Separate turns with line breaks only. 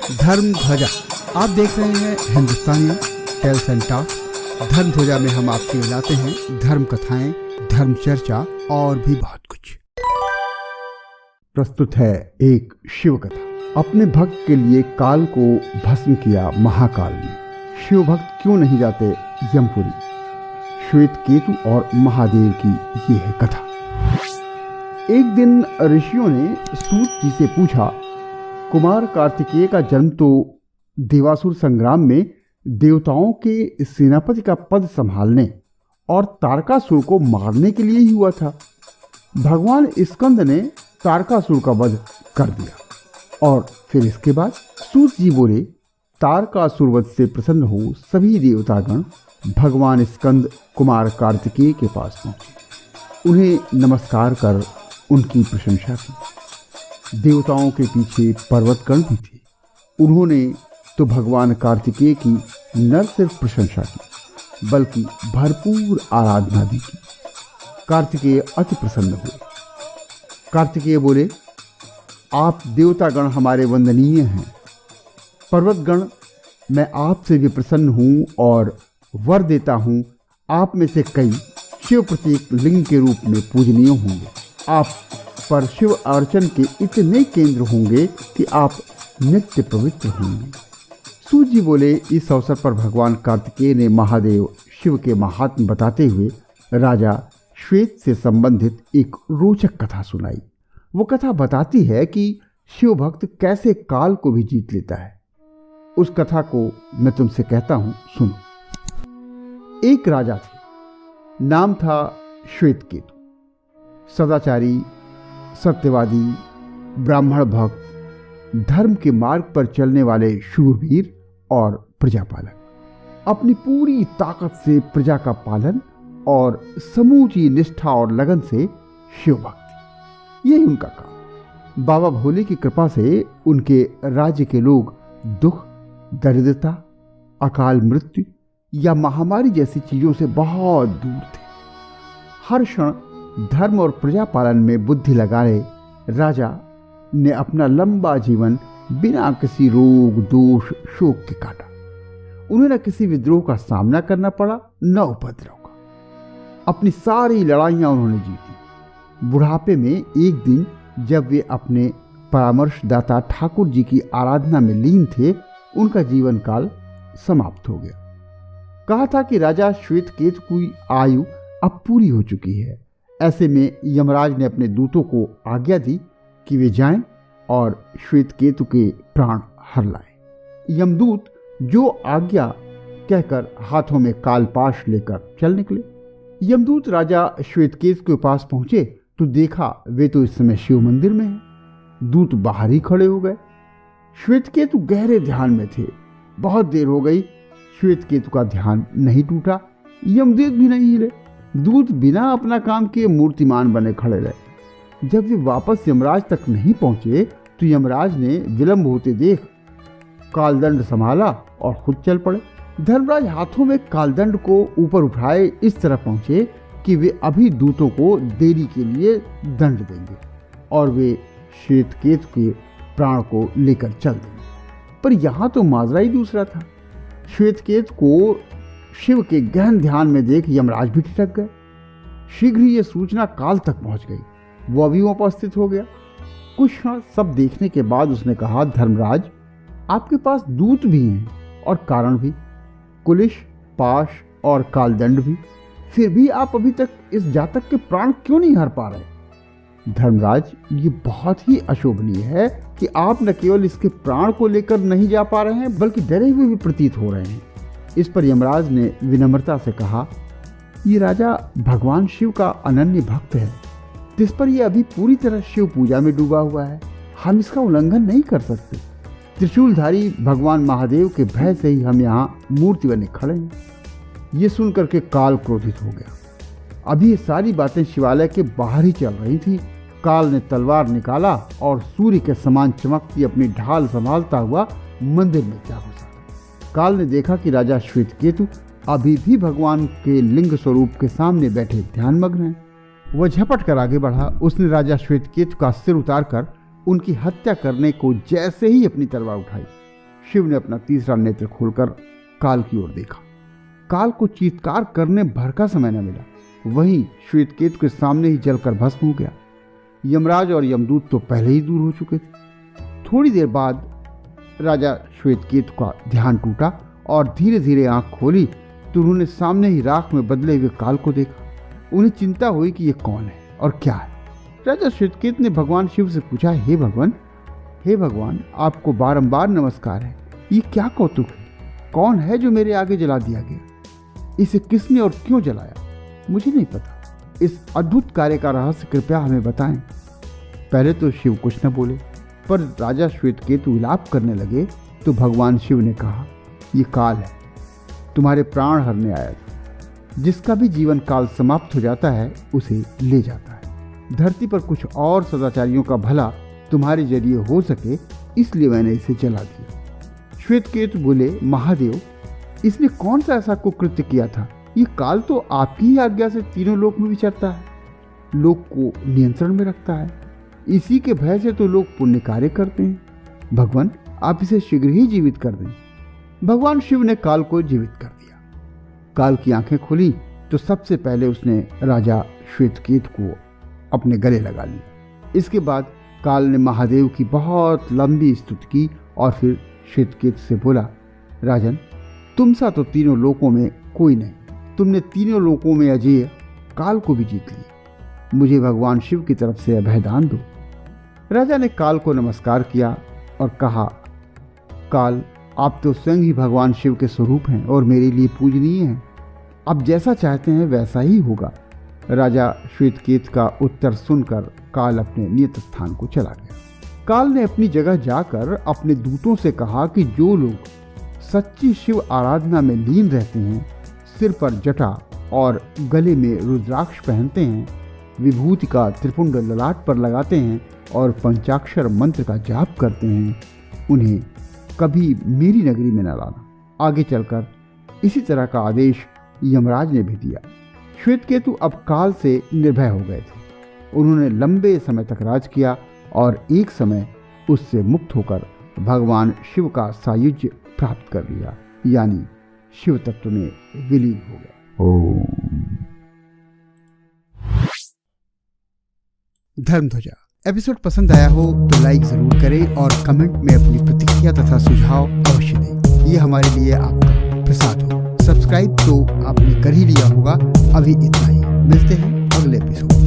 धर्म ध्वजा। आप देख रहे हैं हिंदुस्तानी टेल्स एंड टॉक्स। धर्म ध्वजा में हम आपके लाते हैं धर्म कथाएं, धर्म चर्चा और भी बहुत कुछ। प्रस्तुत है एक शिव कथा। अपने भक्त के लिए काल को भस्म किया महाकाल ने। शिव भक्त क्यों नहीं जाते यमपुरी? श्वेत केतु और महादेव की ये है कथा। एक दिन ऋषियों ने सूत जी से पूछा, कुमार कार्तिकेय का जन्म तो देवासुर संग्राम में देवताओं के सेनापति का पद संभालने और तारकासुर को मारने के लिए ही हुआ था। भगवान स्कंद ने तारकासुर का वध कर दिया और फिर इसके बाद सूत जी बोले, तारकासुर वध से प्रसन्न हो सभी देवतागण भगवान स्कंद कुमार कार्तिकेय के पास पहुंचे। उन्हें नमस्कार कर उनकी प्रशंसा की। देवताओं के पीछे पर्वतगण भी थे। उन्होंने तो भगवान कार्तिकेय की न सिर्फ प्रशंसा की बल्कि भरपूर आराधना भी की। कार्तिकेय अति प्रसन्न हुए। कार्तिकेय बोले, आप देवतागण हमारे वंदनीय हैं। पर्वतगण, मैं आपसे भी प्रसन्न हूँ और वर देता हूँ, आप में से कई शिव प्रतीक लिंग के रूप में पूजनीय होंगे। आप पर शिव अर्चन के इतने केंद्र होंगे कि आप नित्य पवित्र होंगे। सूत जी बोले, इस अवसर पर भगवान कार्तिकेय ने महादेव शिव के महात्म्य बताते हुए राजा श्वेत से संबंधित एक रोचक कथा सुनाई। वो कथा बताती है कि शिव भक्त कैसे काल को भी जीत लेता है। उस कथा को मैं तुमसे कहता हूं, सुनो। एक राजा थे, नाम था श्वेत केतु। सदाचारी, सत्यवादी, ब्राह्मण भक्त, धर्म के मार्ग पर चलने वाले शूरवीर और प्रजापालक। अपनी पूरी ताकत से प्रजा का पालन और समूची निष्ठा और लगन से शिव भक्ति, यही उनका काम। बाबा भोले की कृपा से उनके राज्य के लोग दुख, दरिद्रता, अकाल मृत्यु या महामारी जैसी चीजों से बहुत दूर थे। हर क्षण धर्म और प्रजा पालन में बुद्धि लगाए राजा ने अपना लंबा जीवन बिना किसी रोग, दोष, शोक के काटा। उन्हें न किसी विद्रोह का सामना करना पड़ा, न उपद्रव का। अपनी सारी लड़ाइयां उन्होंने जीती। बुढ़ापे में एक दिन जब वे अपने परामर्शदाता ठाकुर जी की आराधना में लीन थे, उनका जीवन काल समाप्त हो गया। कहा था कि राजा श्वेत केतु की आयु अब पूरी हो चुकी है। ऐसे में यमराज ने अपने दूतों को आज्ञा दी कि वे जाएं और श्वेत केतु के प्राण हर लाएं। यमदूत जो आज्ञा कहकर हाथों में कालपाश लेकर चल निकले। यमदूत राजा श्वेत केतु के पास पहुंचे तो देखा वे तो इस समय शिव मंदिर में हैं। दूत बाहर ही खड़े हो गए। श्वेत केतु गहरे ध्यान में थे। बहुत देर हो गई, श्वेत केतु का ध्यान नहीं टूटा, यमदूत भी नहीं हिले। दूत बिना अपना काम किए मूर्तिमान बने खड़े रहे। जब वे वापस यमराज तक नहीं पहुंचे तो यमराज ने विलंब होते देख कालदंड संभाला और खुद चल पड़े। धर्मराज हाथों में कालदंड को ऊपर उठाए इस तरह पहुंचे कि वे अभी दूतों को देरी के लिए दंड देंगे और वे श्वेत केतु के प्राण को लेकर चल देंगे। पर यहां तो माजरा ही दूसरा था। श्वेत केतु को शिव के गहन ध्यान में देख यमराज भी ठिठक गए। शीघ्र ही यह सूचना काल तक पहुंच गई। वो अभी उपस्थित हो गया। कुछ क्षण सब देखने के बाद उसने कहा, धर्मराज, आपके पास दूत भी हैं और कारण भी, कुलिश, पाश और कालदंड भी। फिर भी आप अभी तक इस जातक के प्राण क्यों नहीं हर पा रहे? धर्मराज, ये बहुत ही अशोभनीय है कि आप न केवल इसके प्राण को लेकर नहीं जा पा रहे हैं बल्कि डरे हुए भी प्रतीत हो रहे हैं। इस पर यमराज ने विनम्रता से कहा, ये राजा भगवान शिव का अनन्य भक्त है, जिस पर यह अभी पूरी तरह शिव पूजा में डूबा हुआ है। हम इसका उल्लंघन नहीं कर सकते। त्रिशूलधारी भगवान महादेव के भय से ही हम यहाँ मूर्ति बने खड़े हैं। ये सुनकर के काल क्रोधित हो गया। अभी ये सारी बातें शिवालय के बाहर ही चल रही थी। काल ने तलवार निकाला और सूर्य के समान चमकती अपनी ढाल संभालता हुआ मंदिर में जा घुसा। काल ने देखा कि राजा श्वेत केतु अभी भी भगवान के लिंग स्वरूप के सामने बैठे ध्यानमग्न हैं। वह झपट कर आगे बढ़ा। उसने राजा श्वेत केतु का सिर उतारकर उनकी हत्या करने को जैसे ही अपनी तलवार उठाई, शिव ने अपना तीसरा नेत्र खोलकर काल की ओर देखा। काल को चीत्कार करने भर का समय न मिला, वहीं श्वेतकेतु के सामने ही जलकर भस्म हो गया। यमराज और यमदूत तो पहले ही दूर हो चुके थे। थोड़ी देर बाद राजा श्वेतकेतु का ध्यान टूटा और धीरे धीरे आंख खोली तो उन्होंने सामने ही राख में बदले हुए काल को देखा। उन्हें चिंता हुई कि ये कौन है और क्या है। राजा श्वेतकेतु ने भगवान शिव से पूछा, हे भगवान, आपको बारंबार नमस्कार है। ये क्या कौतुक है? कौन है जो मेरे आगे जला दिया गया? इसे किसने और क्यों जलाया? मुझे नहीं पता। इस अद्भुत कार्य का रहस्य कृपया हमें बताएं। पहले तो शिव कुछ न बोले, पर राजा श्वेतकेतु विलाप करने लगे तो भगवान शिव ने कहा, ये काल है, तुम्हारे प्राण हरने आया था। जिसका भी जीवन काल समाप्त हो जाता है उसे ले जाता है। धरती पर कुछ और सदाचारियों का भला तुम्हारे जरिए हो सके, इसलिए मैंने इसे जला दिया। श्वेतकेतु बोले, महादेव, इसने कौन सा ऐसा कुकृत्य किया था? ये काल तो आपकी ही आज्ञा से तीनों लोक में विचरता है, लोक को नियंत्रण में रखता है। इसी के भय से तो लोग पुण्य कार्य करते हैं। भगवान, आप इसे शीघ्र ही जीवित कर दें। भगवान शिव ने काल को जीवित कर दिया। काल की आंखें खुली तो सबसे पहले उसने राजा श्वेतकेतु को अपने गले लगा लिया। इसके बाद काल ने महादेव की बहुत लंबी स्तुति की और फिर श्वेतकेतु से बोला, राजन, तुम सा तो तीनों लोकों में कोई नहीं। तुमने तीनों लोकों में अजेय काल को भी जीत लिया। मुझे भगवान शिव की तरफ से अभयदान दो। राजा ने काल को नमस्कार किया और कहा, काल, आप तो स्वयं ही भगवान शिव के स्वरूप हैं और मेरे लिए पूजनीय हैं। आप जैसा चाहते हैं वैसा ही होगा। राजा श्वेतकेतु का उत्तर सुनकर काल अपने नियत स्थान को चला गया। काल ने अपनी जगह जाकर अपने दूतों से कहा कि जो लोग सच्ची शिव आराधना में लीन रहते हैं, सिर पर जटा और गले में रुद्राक्ष पहनते हैं, विभूति का त्रिपुंड ललाट पर लगाते हैं और पंचाक्षर मंत्र का जाप करते हैं, उन्हें कभी मेरी नगरी में न लाना। आगे चलकर इसी तरह का आदेश यमराज ने भी दिया। श्वेतकेतु अब काल से निर्भय हो गए थे। उन्होंने लंबे समय तक राज किया और एक समय उससे मुक्त होकर भगवान शिव का सायुज्य प्राप्त कर लिया, यानी शिव तत्व में विलीन हो गए। ओम। धर्मध्वजा एपिसोड पसंद आया हो तो लाइक जरूर करें और कमेंट में अपनी प्रतिक्रिया तथा सुझाव अवश्य दें। ये हमारे लिए आपका प्रसाद हो। सब्सक्राइब तो आपने कर ही लिया होगा। अभी इतना ही, मिलते हैं अगले एपिसोड।